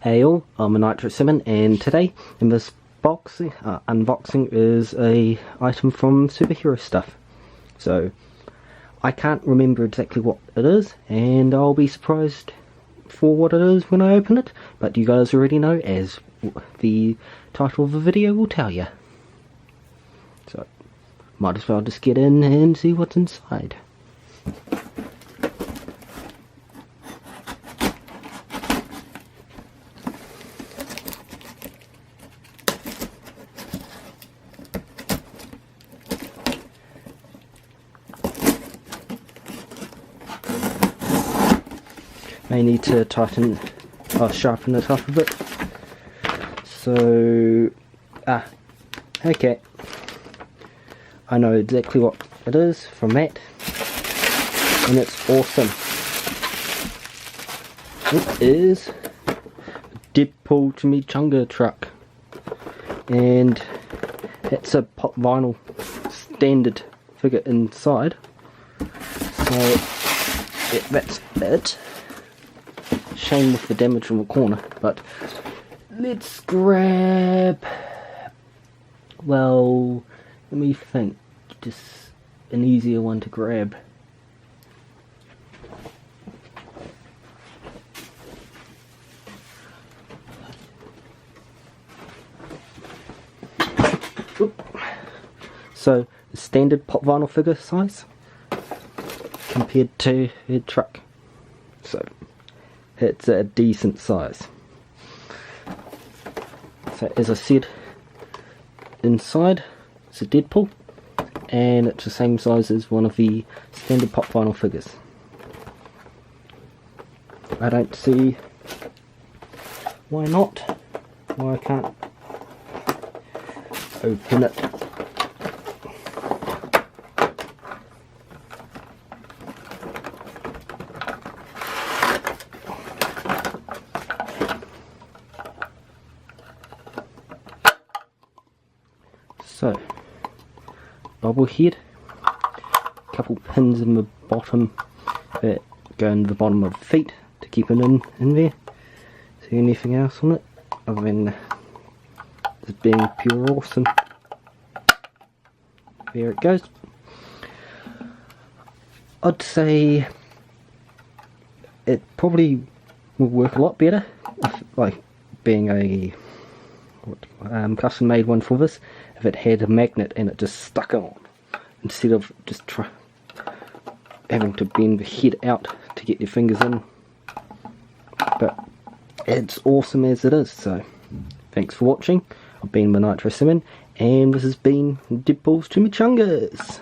Hey all, I'm TheNitroSalmon, and today in this unboxing is a item from SuperheroStuff. So I can't remember exactly what it is, and I'll be surprised for what it is when I open it, but you guys already know, as the title of the video will tell you. So might as well just get in and see what's inside. May need to sharpen it up a bit. So, okay. I know exactly what it is from that, and it's awesome. It is a Deadpool Chimichanga truck, and it's a pop vinyl standard figure inside. So, yeah, that's it. Shame with the damage from the corner, but let's grab, well, let me think, just an easier one to grab. Oop. So, the standard pop vinyl figure size compared to a truck. So it's a decent size. So as I said, inside it's a Deadpool, and it's the same size as one of the standard pop vinyl figures. I don't see why not, why I can't open it. So, bubble head, a couple pins in the bottom that go in the bottom of the feet to keep it in there. See anything else on it other than it being pure awesome? There it goes. I'd say it probably would work a lot better if, like, being a custom made one for this, if it had a magnet and it just stuck on, instead of just having to bend the head out to get your fingers in. But it's awesome as it is. So thanks for watching. I've been TheNitroSalmon, and this has been Deadpool's Chimichangas.